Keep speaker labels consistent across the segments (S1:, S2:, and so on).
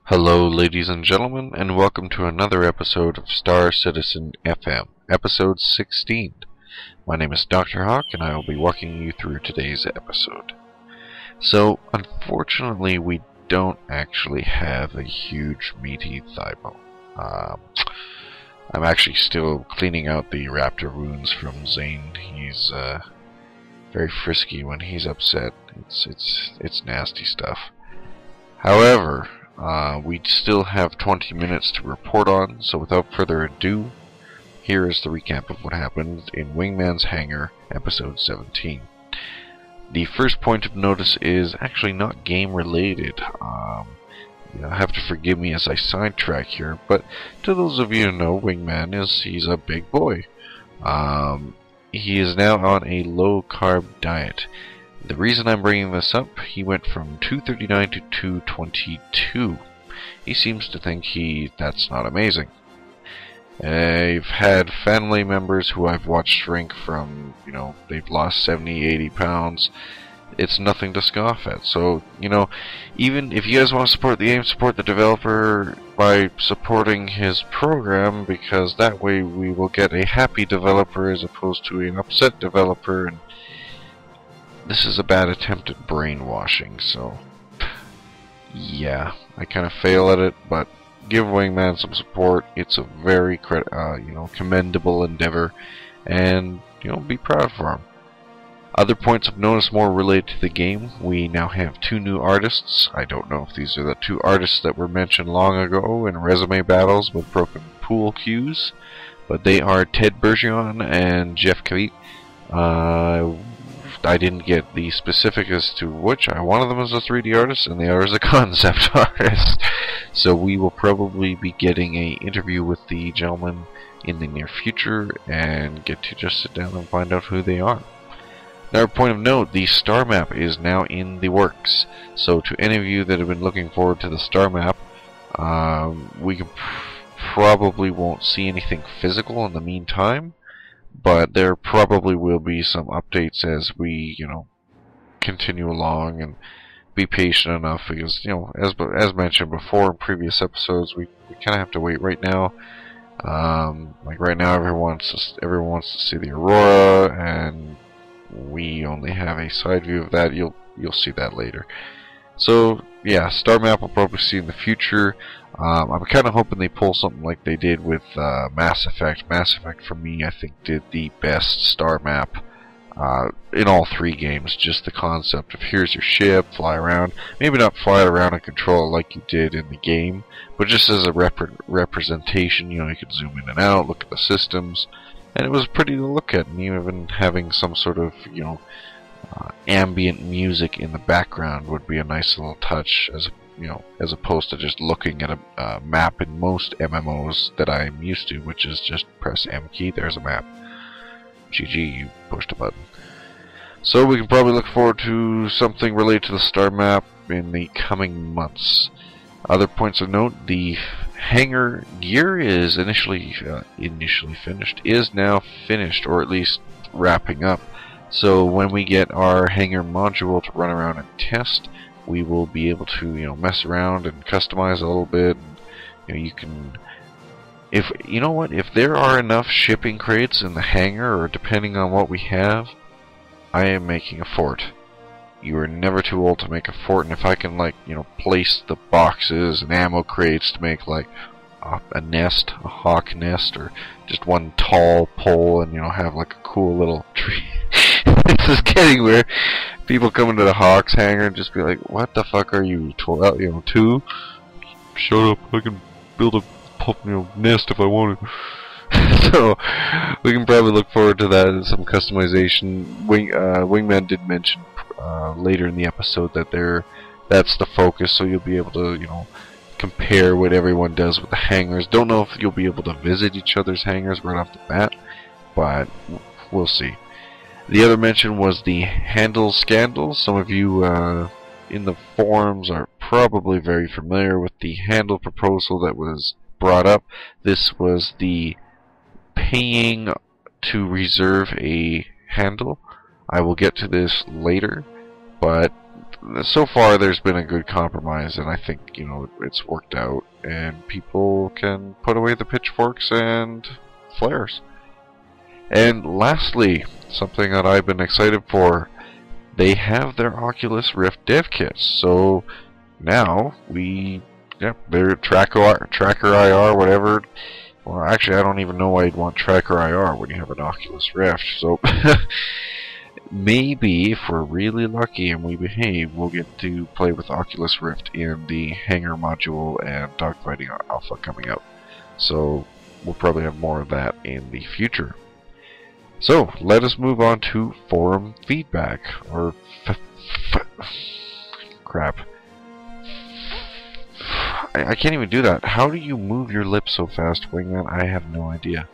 S1: Hello, ladies and gentlemen, and welcome to another episode of Star Citizen FM, episode 16. My name is Dr. Hawk, and I will be walking you through today's episode. So, unfortunately, we don't actually have a huge meaty thigh bone. I'm actually still cleaning out the raptor wounds from Zane. He's very frisky when he's upset. It's nasty stuff. However, we still have 20 minutes to report on, so without further ado, here is the recap of what happened in Wingman's Hangar, episode 17. The first point of notice is actually not game related. You'll have to forgive me as I sidetrack here, but to those of you who know, Wingman he's a big boy. He is now on a low carb diet. The reason I'm bringing this up, he went from 239 to 222. He seems to think that's not amazing. I've had family members who I've watched shrink from, they've lost 70, 80 pounds. It's nothing to scoff at. So, even if you guys want to support the game, support the developer by supporting his program, because that way we will get a happy developer as opposed to an upset developer. And this is a bad attempt at brainwashing, so yeah, I kind of fail at it, but give Wingman some support. It's a very commendable endeavor, and be proud for him. Other points of notice more related to the game. We now have 2 new artists. I don't know if these are the 2 artists that were mentioned long ago in resume battles with broken pool cues, but they are Ted Bergeron and Jeff Kavit. I didn't get the specific as to which. One of them is a 3D artist and the other is a concept artist. So we will probably be getting an interview with the gentleman in the near future and get to just sit down and find out who they are. Another point of note, the star map is now in the works. So to any of you that have been looking forward to the star map, we probably won't see anything physical in the meantime. But there probably will be some updates as we, continue along, and be patient enough because, as mentioned before in previous episodes, we kind of have to wait right now. Like right now, everyone wants to see the Aurora, and we only have a side view of that. You'll see that later. So yeah, star map we'll probably see in the future. I'm kind of hoping they pull something like they did with Mass Effect. Mass Effect, for me, I think did the best star map in all 3 games. Just the concept of here's your ship, fly around. Maybe not fly around and control it like you did in the game, but just as a representation. You could zoom in and out, look at the systems, and it was pretty to look at. And even having some sort of ambient music in the background would be a nice little touch, as opposed to just looking at a map in most MMOs that I'm used to, which is just press M key, there's a map. GG, you pushed a button. So we can probably look forward to something related to the star map in the coming months. Other points of note, the hangar gear is initially finished, is now finished, or at least wrapping up. So when we get our hangar module to run around and test, we will be able to mess around and customize a little bit. And, you can, if there are enough shipping crates in the hangar, or depending on what we have, I am making a fort. You are never too old to make a fort, and if I can place the boxes and ammo crates to make a nest, a hawk nest, or just one tall pole, and have a cool little tree. This is getting where people come into the Hawks hangar and just be like, "What the fuck are you? 2? Shut up! I can build a nest if I wanted." So we can probably look forward to that and some customization. Wingman did mention later in the episode that that's the focus, so you'll be able to compare what everyone does with the hangars. Don't know if you'll be able to visit each other's hangars right off the bat, but we'll see. The other mention was the handle scandal. Some of you in the forums are probably very familiar with the handle proposal that was brought up. This was the paying to reserve a handle. I will get to this later, but so far there's been a good compromise, and I think, you know, it's worked out, and people can put away the pitchforks and flares. And lastly, something that I've been excited for, they have their Oculus Rift dev kits. So now their Tracker IR, whatever. Well, actually, I don't even know why you'd want Tracker IR when you have an Oculus Rift. So maybe if we're really lucky and we behave, we'll get to play with Oculus Rift in the Hangar module and Dogfighting Alpha coming out. So we'll probably have more of that in the future. So let us move on to forum feedback, or crap. I can't even do that. How do you move your lips so fast, Wingman? I have no idea.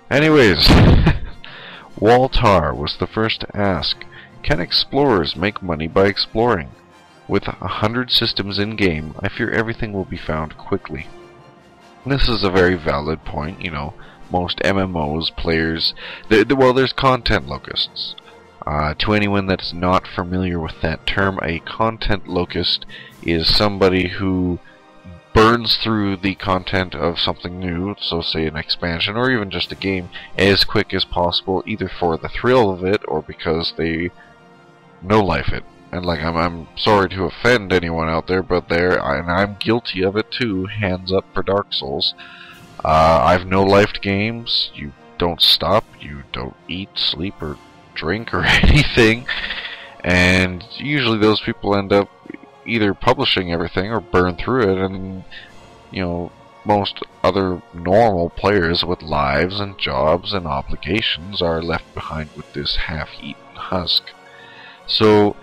S1: Anyways, Waltar was the first to ask, can explorers make money by exploring? With 100 systems in-game, I fear everything will be found quickly. This is a very valid point, you know. Most MMOs, players, well, there's content locusts. To anyone that's not familiar with that term, a content locust is somebody who burns through the content of something new, so say an expansion or even just a game, as quick as possible, either for the thrill of it or because they no-life it. And like, I'm sorry to offend anyone out there, but and I'm guilty of it too. Hands up for Dark Souls. I've no-lifed games. You don't stop, you don't eat, sleep, or drink, or anything. And usually those people end up either publishing everything or burn through it. And, you know, most other normal players with lives and jobs and obligations are left behind with this half-eaten husk. So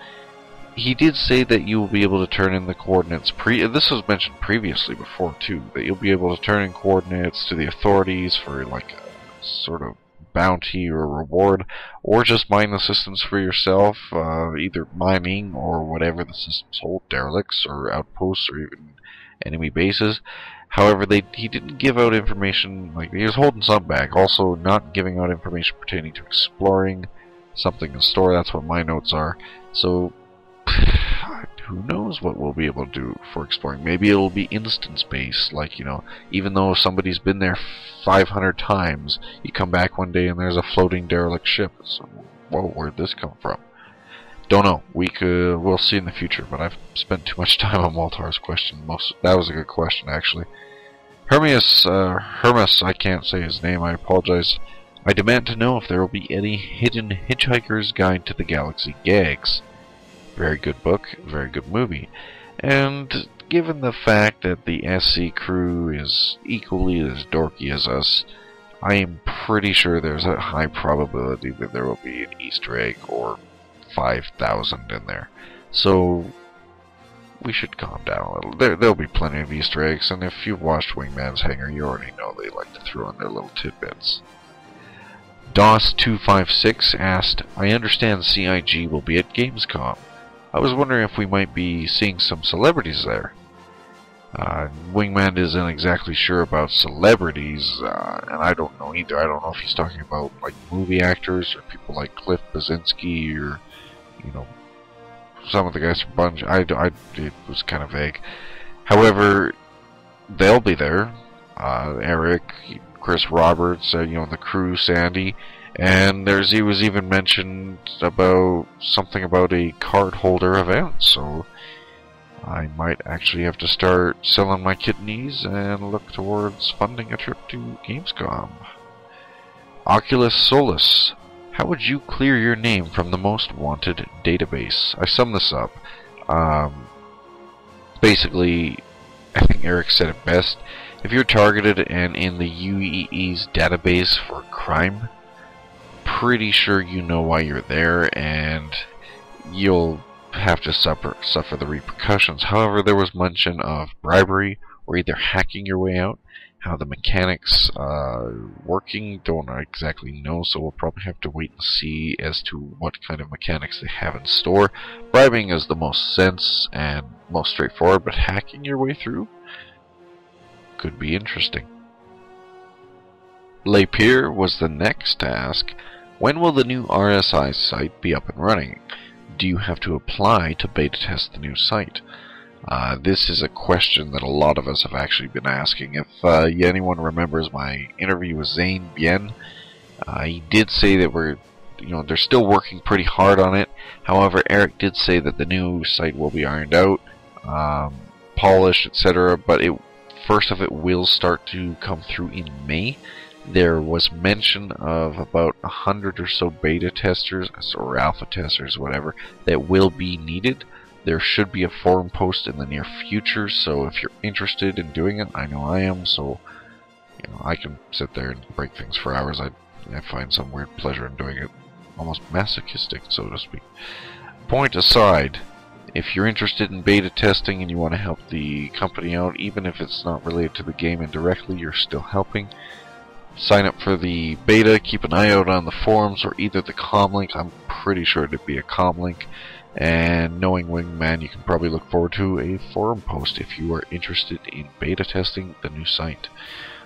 S1: he did say that you will be able to turn in the coordinates. This was mentioned previously before too, that you'll be able to turn in coordinates to the authorities for like a sort of bounty or reward, or just mine the systems for yourself, either mining or whatever the systems hold, derelicts or outposts or even enemy bases. However, he didn't give out information, like he was holding some back, also not giving out information pertaining to exploring something in store. That's what my notes are. So who knows what we'll be able to do for exploring. Maybe it'll be instance-based, like, you know, even though somebody's been there 500 times, you come back one day and there's a floating derelict ship. So, whoa, where'd this come from? Don't know. We'll see in the future, but I've spent too much time on Waltar's question. That was a good question, actually. Hermes, I can't say his name, I apologize. I demand to know if there will be any hidden Hitchhiker's Guide to the Galaxy gags. Very good book, very good movie. And given the fact that the SC crew is equally as dorky as us, I am pretty sure there's a high probability that there will be an Easter egg or 5,000 in there. So we should calm down a little. There'll be plenty of Easter eggs, and if you've watched Wingman's Hangar, you already know they like to throw in their little tidbits. DOS256 asked, I understand CIG will be at Gamescom. I was wondering if we might be seeing some celebrities there. Wingman isn't exactly sure about celebrities, and I don't know either. I don't know if he's talking about like movie actors or people like Cliff Basinski or, you know, some of the guys from Bungie. It was kind of vague. However, they'll be there. Eric, Chris Roberts, you know, the crew, Sandy. And he was even mentioned about something about a card holder event, so I might actually have to start selling my kidneys and look towards funding a trip to Gamescom. Oculus Solus, how would you clear your name from the most wanted database? I sum this up. Basically, I think Eric said it best. If you're targeted and in the UEE's database for crime, pretty sure you know why you're there, and you'll have to suffer the repercussions. However, there was mention of bribery or either hacking your way out. How the mechanics working, don't exactly know, so we'll probably have to wait and see as to what kind of mechanics they have in store. Bribing is the most sense and most straightforward, but hacking your way through could be interesting. Lapier was the next to ask, when will the new RSI site be up and running? do you have to apply to beta test the new site? This is a question that a lot of us have actually been asking. If anyone remembers my interview with Zane Bien, he did say that they're still working pretty hard on it. However, Eric did say that the new site will be ironed out, polished, etc. But first of it will start to come through in May. There was mention of about 100 or so beta testers, or alpha testers, whatever, that will be needed. There should be a forum post in the near future, so if you're interested in doing it, I know I am, so I can sit there and break things for hours. I find some weird pleasure in doing it, almost masochistic, so to speak. Point aside, if you're interested in beta testing and you want to help the company out, even if it's not related to the game indirectly, you're still helping. Sign up for the beta, keep an eye out on the forums, or either the com link. I'm pretty sure it'd be a com link. And knowing Wingman, you can probably look forward to a forum post if you are interested in beta testing the new site.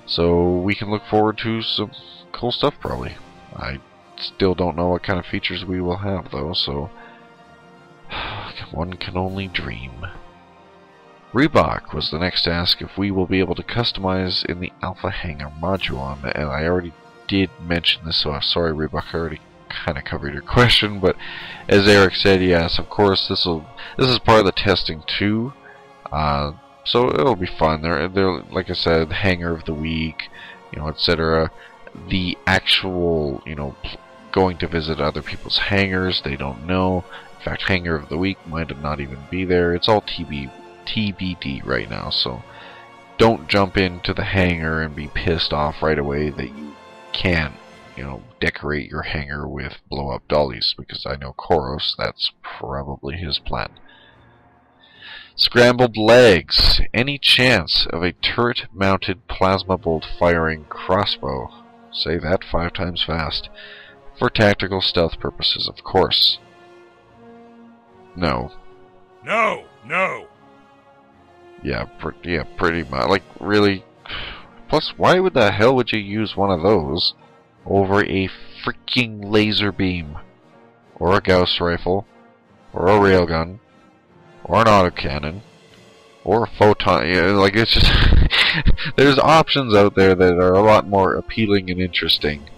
S1: So we can look forward to some cool stuff probably. I still don't know what kind of features we will have though, so one can only dream. Reebok was the next to ask if we will be able to customize in the Alpha Hangar module, and I already did mention this, so I'm sorry Reebok, I already kind of covered your question, but as Eric said, yes, of course, this is part of the testing too, so it'll be fun. They're like I said, Hangar of the Week, etc. The actual, going to visit other people's hangars, they don't know. In fact, Hangar of the Week might not even be there. It's all TBD right now, so don't jump into the hangar and be pissed off right away that you can't decorate your hangar with blow-up dollies, because I know Koros, that's probably his plan. Scrambled legs. Any chance of a turret-mounted plasma bolt firing crossbow? Say that 5 times fast. For tactical stealth purposes, of course. No.
S2: No! No!
S1: Yeah, pretty much. Like, really? Plus, why the hell would you use one of those over a freaking laser beam, or a Gauss rifle, or a railgun, or an autocannon, or a photon? Like, it's just there's options out there that are a lot more appealing and interesting,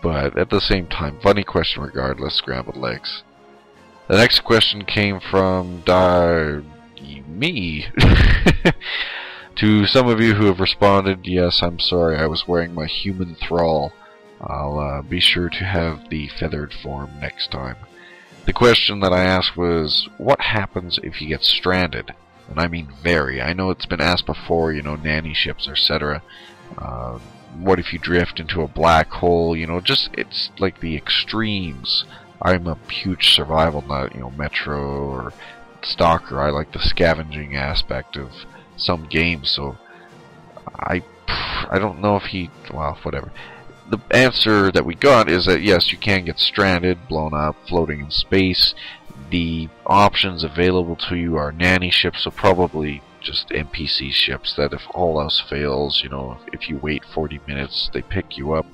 S1: but at the same time, funny question regardless. Scrambled legs. The next question came from me. To some of you who have responded, yes, I'm sorry, I was wearing my human thrall. I'll be sure to have the feathered form next time. The question that I asked was, what happens if you get stranded? And I mean very. I know it's been asked before, nanny ships, etc. What if you drift into a black hole? It's like the extremes. I'm a huge survival nut, Metro or Stalker. I like the scavenging aspect of some games, so I don't know if well, whatever. The answer that we got is that yes, you can get stranded, blown up, floating in space. The options available to you are nanny ships, so probably just NPC ships that if all else fails, if you wait 40 minutes, they pick you up.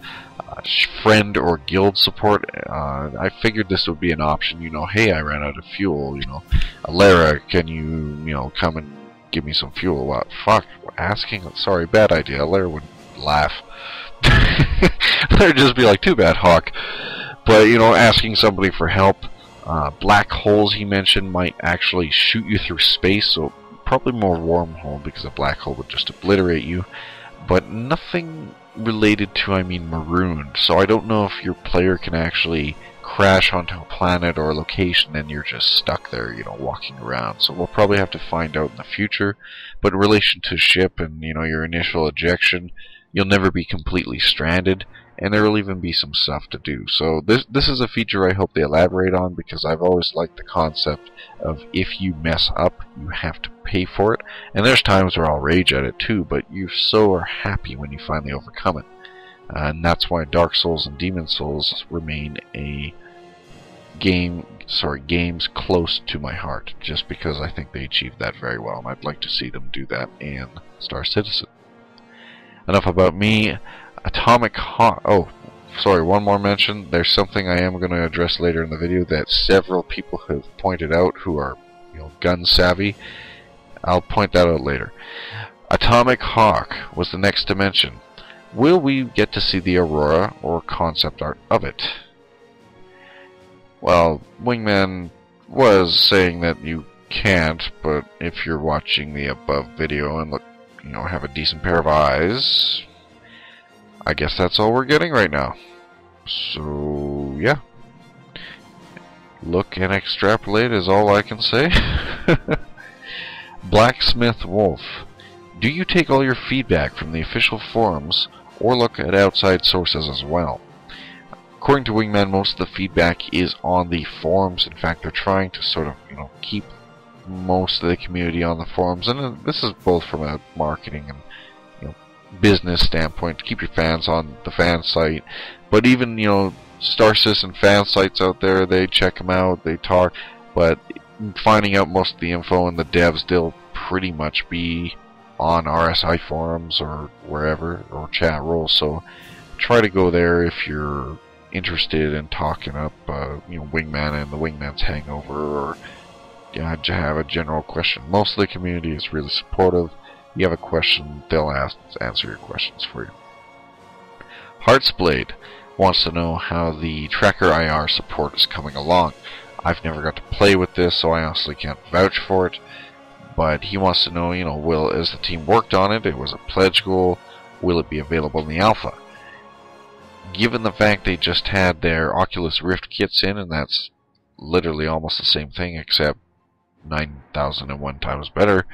S1: Friend or guild support, I figured this would be an option. Hey, I ran out of fuel. Alara, can you, come and give me some fuel? What? Fuck, asking? Sorry, bad idea. Alara would laugh. They'd just be like, too bad, Hawk. But, asking somebody for help. Black holes, he mentioned, might actually shoot you through space, so probably more wormhole, because a black hole would just obliterate you. But nothing related to, marooned. So I don't know if your player can actually crash onto a planet or a location and you're just stuck there, walking around. So we'll probably have to find out in the future. But in relation to ship and, your initial ejection, you'll never be completely stranded, and there will even be some stuff to do. So this is a feature I hope they elaborate on, because I've always liked the concept of if you mess up, you have to pay for it. And there's times where I'll rage at it too, but you so are happy when you finally overcome it. And that's why Dark Souls and Demon Souls remain a games close to my heart, just because I think they achieved that very well, and I'd like to see them do that in Star Citizen. Enough about me. Atomic Hawk. Oh, sorry, one more mention. There's something I am going to address later in the video that several people have pointed out who are, gun savvy. I'll point that out later. Atomic Hawk was the next to mention. Will we get to see the Aurora or concept art of it? Well, Wingman was saying that you can't, but if you're watching the above video and look, have a decent pair of eyes, I guess that's all we're getting right now. So, yeah. Look and extrapolate is all I can say. Blacksmith Wolf. Do you take all your feedback from the official forums or look at outside sources as well? According to Wingman, most of the feedback is on the forums. In fact, they're trying to sort of, keep most of the community on the forums, and this is both from a marketing and business standpoint, to keep your fans on the fan site. But even Star Citizen fan sites out there, they check them out, they talk, but finding out most of the info and the devs, they'll pretty much be on RSI forums or wherever, or chat roles. So try to go there if you're interested in talking up Wingman and the Wingman's Hangover, or have a general question. Most of the community is really supportive. You have a question, they'll answer your questions for you. Heartsblade wants to know how the Tracker IR support is coming along. I've never got to play with this, so I honestly can't vouch for it. But he wants to know, has the team worked on it? It was a pledge goal. Will it be available in the alpha? Given the fact they just had their Oculus Rift kits in, and that's literally almost the same thing, except 9,001 times better,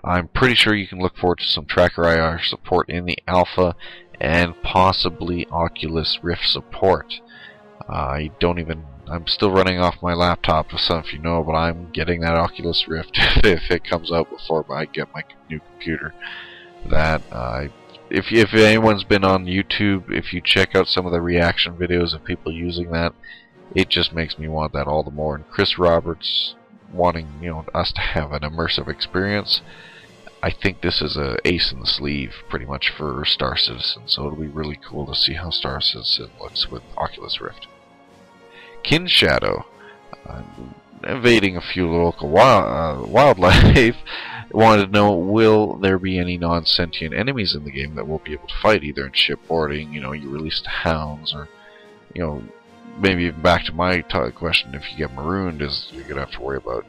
S1: I'm pretty sure you can look forward to some Tracker IR support in the alpha, and possibly Oculus Rift support. I'm still running off my laptop, as some of you know, but I'm getting that Oculus Rift if it comes out before I get my new computer. If anyone's been on YouTube, if you check out some of the reaction videos of people using that, it just makes me want that all the more. And Chris Roberts wanting us to have an immersive experience, I think this is a ace in the sleeve pretty much for Star Citizen, so it'll be really cool to see how Star Citizen looks with Oculus Rift. Kin Shadow, evading a few local wildlife, wanted to know, will there be any non-sentient enemies in the game that we'll be able to fight, either in shipboarding, you release the hounds, or maybe even back to my question, if you get marooned, you're gonna have to worry about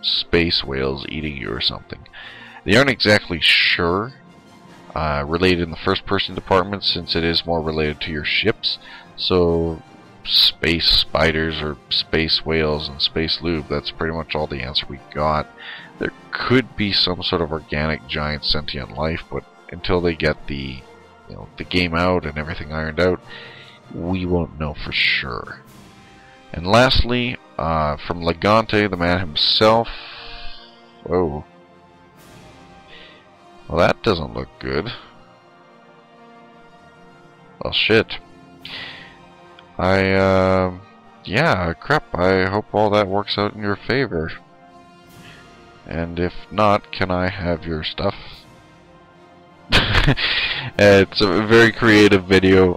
S1: space whales eating you or something. They aren't exactly sure, related in the first-person department, since it is more related to your ships. So space spiders or space whales and space lube, that's pretty much all the answer we got. There could be some sort of organic giant sentient life, but until they get the game out and everything ironed out, we won't know for sure. And lastly, from Legante, the man himself. Whoa. Well, that doesn't look good. Well, shit. Yeah, crap. I hope all that works out in your favor. And if not, can I have your stuff? It's a very creative video.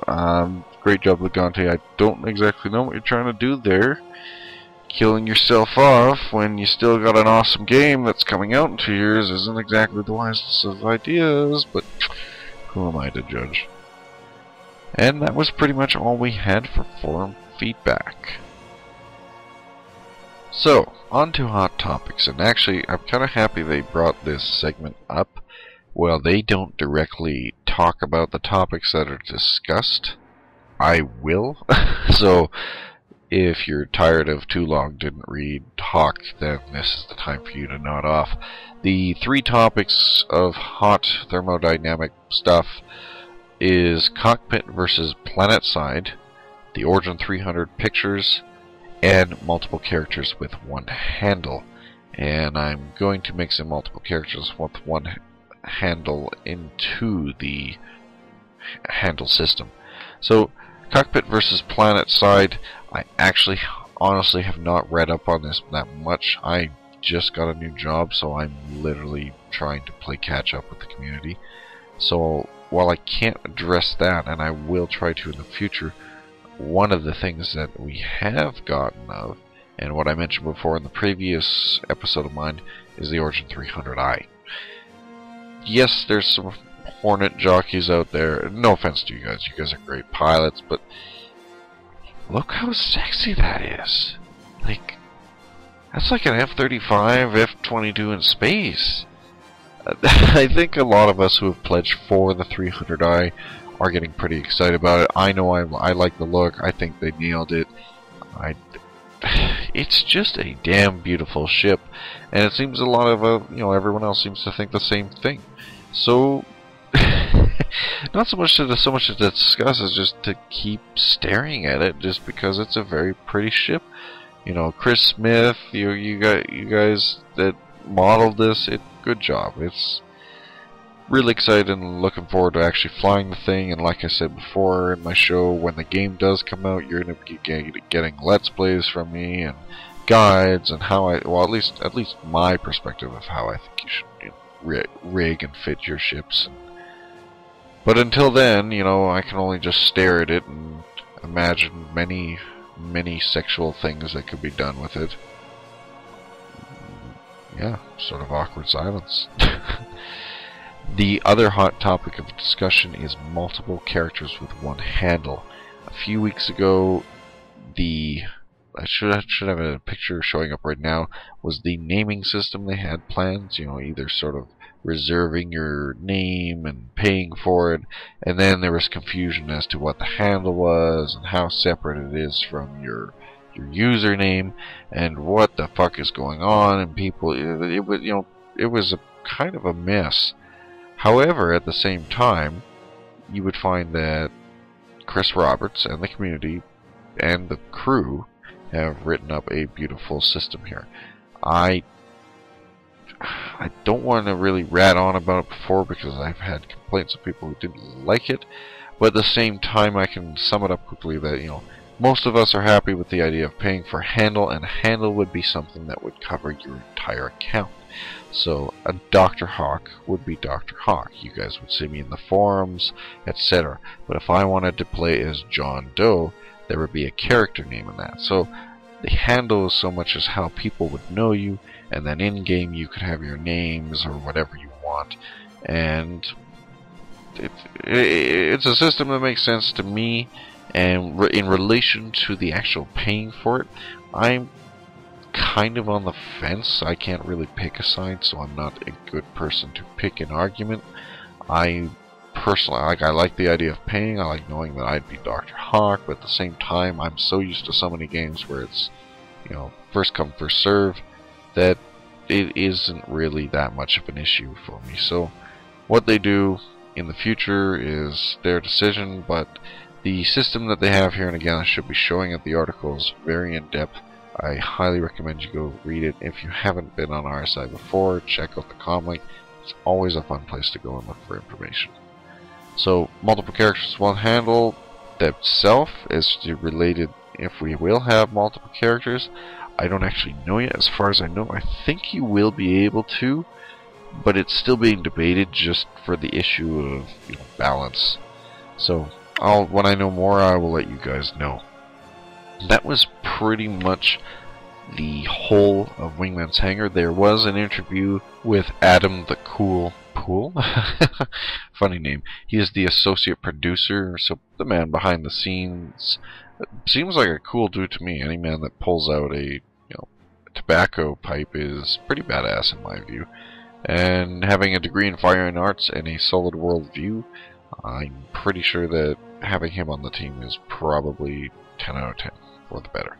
S1: Great job, Legante. I don't exactly know what you're trying to do there. Killing yourself off when you still got an awesome game that's coming out in 2 years isn't exactly the wisest of ideas, but who am I to judge? And that was pretty much all we had for forum feedback. So, on to hot topics, and actually I'm kind of happy they brought this segment up. Well, they don't directly talk about the topics that are discussed. I will. So, if you're tired of too long didn't read talk, then this is the time for you to nod off. The 3 topics of hot thermodynamic stuff is cockpit versus planet side, the Origin 300 pictures, and multiple characters with one handle. And I'm going to mix in multiple characters with one handle into the handle system. So, cockpit versus planet side, I actually honestly have not read up on this that much. I just got a new job, so I'm literally trying to play catch up with the community. So while I can't address that, and I will try to in the future, one of the things that we have gotten of, and what I mentioned before in the previous episode of mine, is the Origin 300i. Yes, there's some Hornet jockeys out there. No offense to you guys. You guys are great pilots, but look how sexy that is. Like, that's like an F-35, F-22 in space. I think a lot of us who have pledged for the 300i are getting pretty excited about it. I know I like the look. I think they nailed it. It's just a damn beautiful ship, and it seems a lot of everyone else seems to think the same thing. So not so much to discuss as just to keep staring at it, just because it's a very pretty ship. You know, Chris Smith, you guys that modeled this, good job. It's really excited and looking forward to actually flying the thing. And like I said before in my show, when the game does come out, you're going to be getting Let's Plays from me and guides and how at least my perspective of how I think you should rig and fit your ships. But until then, I can only just stare at it and imagine many sexual things that could be done with it. Yeah, sort of awkward silence. The other hot topic of discussion is multiple characters with one handle. A few weeks ago, I should have a picture showing up right now, was the naming system they had planned. Either sort of reserving your name and paying for it, and then there was confusion as to what the handle was and how separate it is from your username and what the fuck is going on, and people, it was a kind of a mess. However, at the same time, you would find that Chris Roberts and the community and the crew have written up a beautiful system here. I don't want to really rat on about it before, because I've had complaints of people who didn't like it, but at the same time I can sum it up quickly that, most of us are happy with the idea of paying for handle, and handle would be something that would cover your entire account. So a Dr. Hawk would be Dr. Hawk. You guys would see me in the forums, etc. But if I wanted to play as John Doe, there would be a character name in that. So the handle is so much as how people would know you, and then in game you could have your names or whatever you want. And it's a system that makes sense to me. And in relation to the actual paying for it, I'm kind of on the fence. I can't really pick a side, so I'm not a good person to pick an argument. I personally, I like the idea of paying. I like knowing that I'd be Dr. Hawk, but at the same time, I'm so used to so many games where it's, first come, first serve, that it isn't really that much of an issue for me. So what they do in the future is their decision, but the system that they have here, and again I should be showing at the article, is very in-depth. I highly recommend you go read it. If you haven't been on RSI before, check out the comic. It's always a fun place to go and look for information. So, multiple characters, one handle. That itself is related if we will have multiple characters. I don't actually know yet. As far as I know, I think you will be able to, but it's still being debated just for the issue of balance. So, when I know more, I will let you guys know. That was pretty much the whole of Wingman's Hangar. There was an interview with Adam the Cool Pool. Funny name. He is the associate producer, so the man behind the scenes. Seems like a cool dude to me. Any man that pulls out a tobacco pipe is pretty badass in my view. And having a degree in fine arts and a solid world view, I'm pretty sure that having him on the team is probably 10 out of 10 for the better.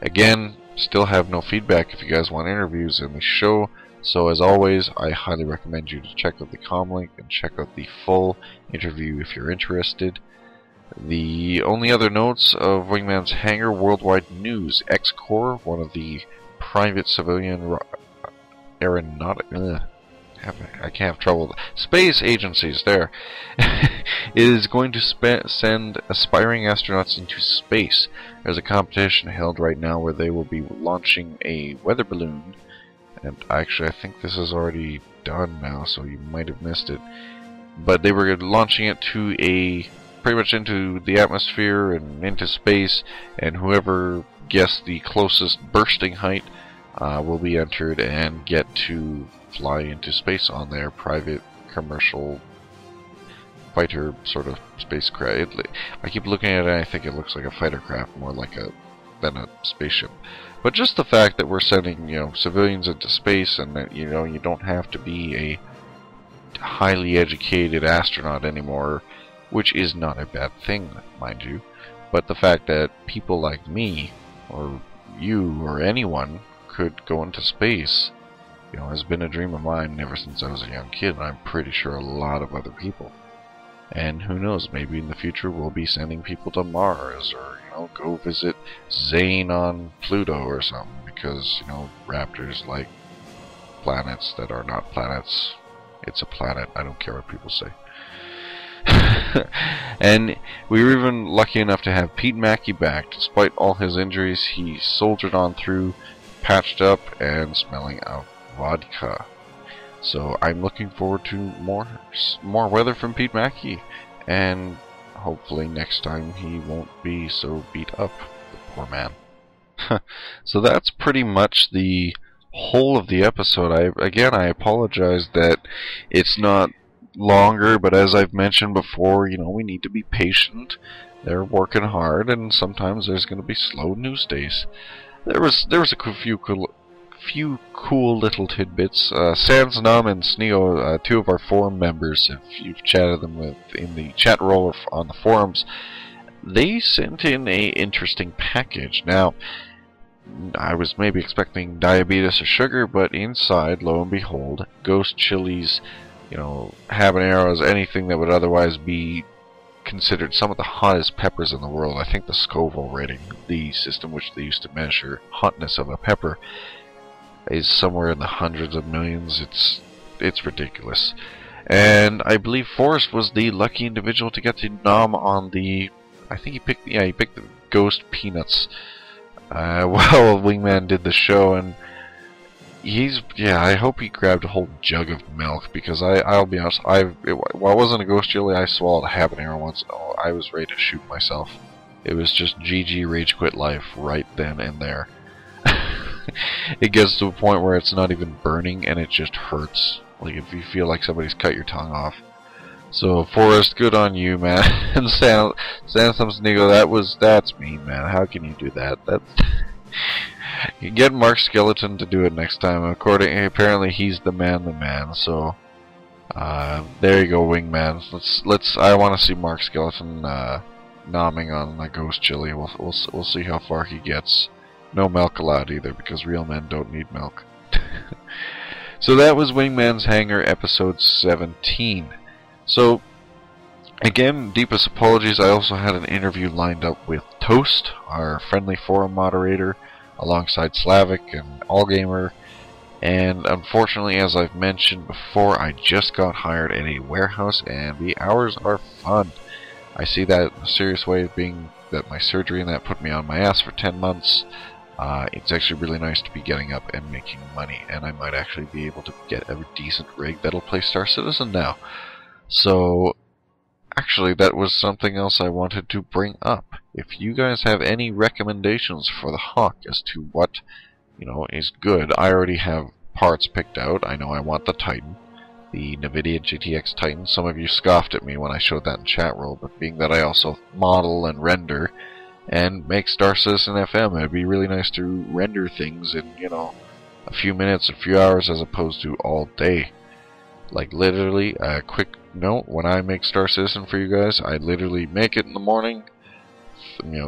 S1: Again, still have no feedback if you guys want interviews in the show, so as always, I highly recommend you to check out the com link and check out the full interview if you're interested. The only other notes of Wingman's Hangar: worldwide news. X-Corps, one of the private civilian aeronautic... I can't have trouble. Space agencies, there, is going to send aspiring astronauts into space. There's a competition held right now where they will be launching a weather balloon. And actually, I think this is already done now, so you might have missed it. but they were launching it to pretty much into the atmosphere and into space, and whoever guessed the closest bursting height will be entered and get to fly into space on their private commercial fighter sort of spacecraft. I keep looking at it and I think it looks like a fighter craft more than a spaceship. But just the fact that we're sending, civilians into space, and that, you don't have to be a highly educated astronaut anymore, which is not a bad thing, mind you. But the fact that people like me, or you, or anyone could go into space, has been a dream of mine ever since I was a young kid, and I'm pretty sure a lot of other people. And who knows, maybe in the future we'll be sending people to Mars, or, go visit Zane on Pluto or something, because, Raptors like planets that are not planets. It's a planet, I don't care what people say. And we were even lucky enough to have Pete Mackey back. Despite all his injuries, he soldiered on through, patched up, and smelling of vodka. So I'm looking forward to more weather from Pete Mackey, and hopefully next time he won't be so beat up, the poor man. So that's pretty much the whole of the episode. I apologize that it's not longer, but as I've mentioned before, we need to be patient. They're working hard, and sometimes there's going to be slow news days. There was a few cool little tidbits. Sans Num and Sneo, two of our forum members, if you've chatted them with in the chat roll or on the forums, they sent in a interesting package. Now, I was maybe expecting diabetes or sugar, but inside, lo and behold, ghost chilies, habaneros, anything that would otherwise be considered some of the hottest peppers in the world. I think the Scoville rating, the system which they used to measure hotness of a pepper, is somewhere in the hundreds of millions. It's ridiculous. And I believe Forrest was the lucky individual to get to nom on the, I think he picked the ghost peanuts while Wingman did the show, and I hope he grabbed a whole jug of milk, because I'll be honest, while I wasn't a ghost chili, I swallowed a habanero once. Oh, I was ready to shoot myself. It was just GG rage quit life right then and there. It gets to a point where it's not even burning and it just hurts. Like if you feel like somebody's cut your tongue off. So Forrest, good on you, man. And Sansom Snigo, that's mean, man. How can you do that? You get Mark Skeleton to do it next time. Apparently he's the man. So there you go, Wingman. I want to see Mark Skeleton nomming on the ghost chili. We'll see how far he gets. No milk allowed either, because real men don't need milk. So that was Wingman's Hangar episode 17. So, again, deepest apologies. I also had an interview lined up with Toast, our friendly forum moderator, alongside Slavic and Allgamer. And unfortunately, as I've mentioned before, I just got hired at a warehouse, and the hours are fun. I see that in a serious way of being that my surgery and that put me on my ass for 10 months. It's actually really nice to be getting up and making money, and I might actually be able to get a decent rig that'll play Star Citizen now. So, actually, that was something else I wanted to bring up. If you guys have any recommendations for the Hawk as to what, is good, I already have parts picked out. I know I want the Titan, the NVIDIA GTX Titan. Some of you scoffed at me when I showed that in chat roll, but being that I also model and render and make Star Citizen FM, it'd be really nice to render things in, a few minutes, a few hours, as opposed to all day. Like, literally, a quick note, when I make Star Citizen for you guys, I literally make it in the morning,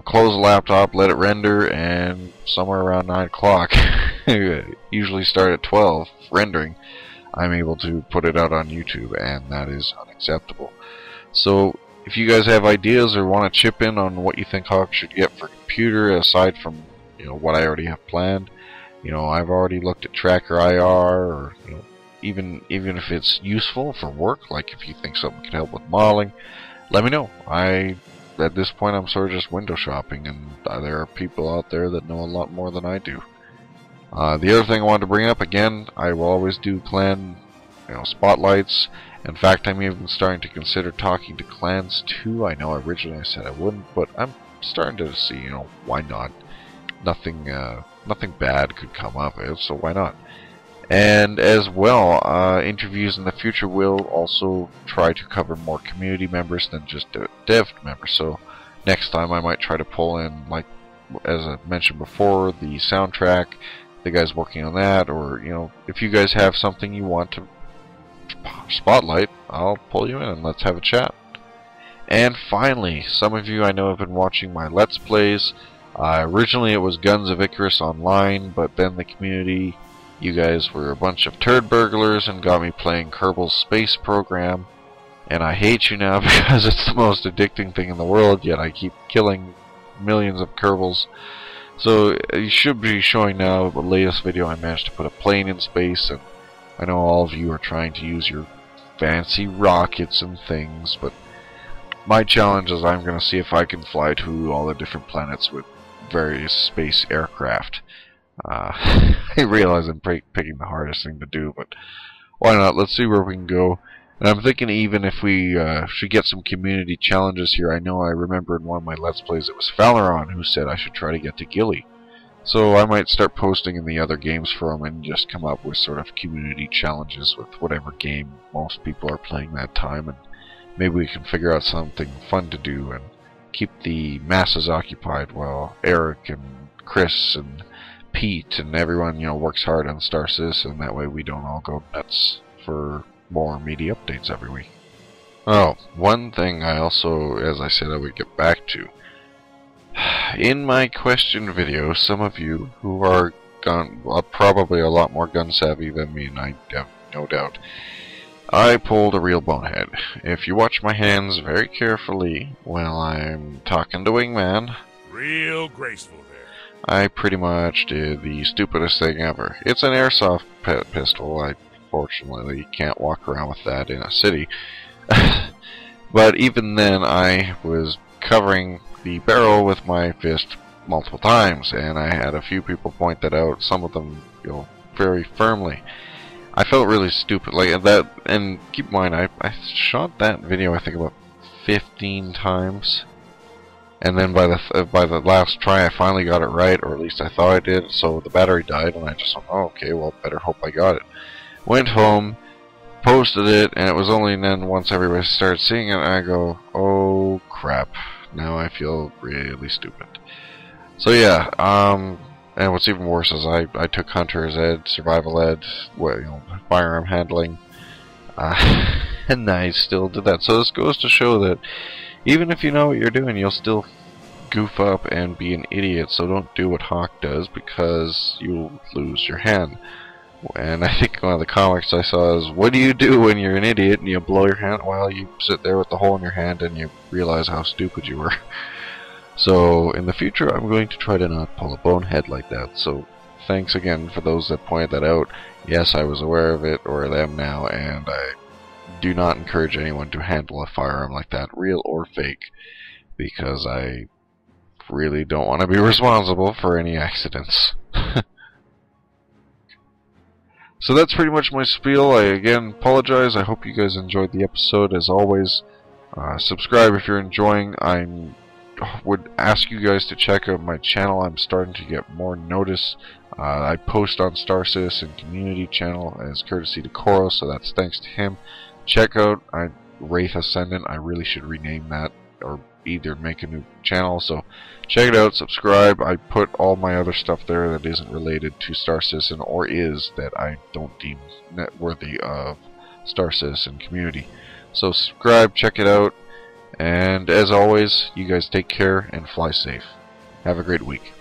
S1: close the laptop, let it render, and somewhere around 9 o'clock, usually start at 12, rendering, I'm able to put it out on YouTube, and that is unacceptable. So, if you guys have ideas or want to chip in on what you think Hawk should get for computer, aside from what I already have planned, I've already looked at Tracker IR, or even if it's useful for work, like if you think something could help with modeling, let me know. At this point, I'm sort of just window shopping, and there are people out there that know a lot more than I do. The other thing I wanted to bring up, again, I will always do clan spotlights, In fact, I'm even starting to consider talking to clans too. I know originally I said I wouldn't, but I'm starting to see, you know, why not? Nothing bad could come of it, so why not? And as well, interviews in the future will also try to cover more community members than just dev members. So next time I might try to pull in, like as I mentioned before, the soundtrack, the guys working on that, or you know, if you guys have something you want to spotlight, I'll pull you in and let's have a chat. And finally, some of you I know have been watching my Let's Plays. Originally it was Guns of Icarus Online, but then the community, you guys were a bunch of turd burglars and got me playing Kerbal's Space Program. And I hate you now because it's the most addicting thing in the world, yet I keep killing millions of Kerbals. So you should be showing now the latest video. I managed to put a plane in space, and I know all of you are trying to use your fancy rockets and things, but my challenge is I'm going to see if I can fly to all the different planets with various space aircraft. I realize I'm picking the hardest thing to do, but why not? Let's see where we can go. And I'm thinking even if we should get some community challenges here. I know I remember in one of my Let's Plays it was Faleron who said I should try to get to Gilly. So I might start posting in the other games forum and just come up with sort of community challenges with whatever game most people are playing that time, and maybe we can figure out something fun to do and keep the masses occupied while Eric and Chris and Pete and everyone, you know, works hard on Star Citizen. That way we don't all go nuts for more media updates every week. Oh, one thing I also, as I said, I would get back to. In my question video, some of you who are probably a lot more gun savvy than me, and I have no doubt, I pulled a real bonehead. If you watch my hands very carefully while I'm talking to Wingman,
S2: Real graceful there.
S1: I pretty much did the stupidest thing ever. It's an airsoft pistol. I fortunately can't walk around with that in a city. But even then, I was covering the barrel with my fist multiple times, and I had a few people point that out, some of them, you know, very firmly. I felt really stupid like that, and keep in mind, I shot that video I think about 15 times, and then by the last try I finally got it right, or at least I thought I did. So the battery died, and I just went, oh, okay, well, better hope I got it. Went home, posted it, and it was only then once everybody started seeing it, I go, oh crap, now I feel really stupid. So yeah, and what's even worse is I took Hunter's Ed, Survival Ed, well, you know, firearm handling, and I still did that. So this goes to show that even if you know what you're doing, you'll still goof up and be an idiot. So don't do what Hawk does, because you'll lose your hand. And I think one of the comics I saw is, what do you do when you're an idiot and you blow your hand? Well, you sit there with the hole in your hand and you realize how stupid you were. So in the future, I'm going to try to not pull a bonehead like that. So thanks again for those that pointed that out. Yes, I was aware of it, or them now, and I do not encourage anyone to handle a firearm like that, real or fake, because I really don't want to be responsible for any accidents. So that's pretty much my spiel. I again apologize. I hope you guys enjoyed the episode. As always, subscribe if you're enjoying. I would ask you guys to check out my channel. I'm starting to get more notice. I post on Star Citizen community channel as courtesy to Koro, so that's thanks to him. Check out Wraith Ascendant. I really should rename that, or either make a new channel. So check it out, subscribe. I put all my other stuff there that isn't related to Star Citizen, or is that I don't deem net worthy of Star Citizen community. So subscribe, check it out, and as always, you guys take care and fly safe. Have a great week.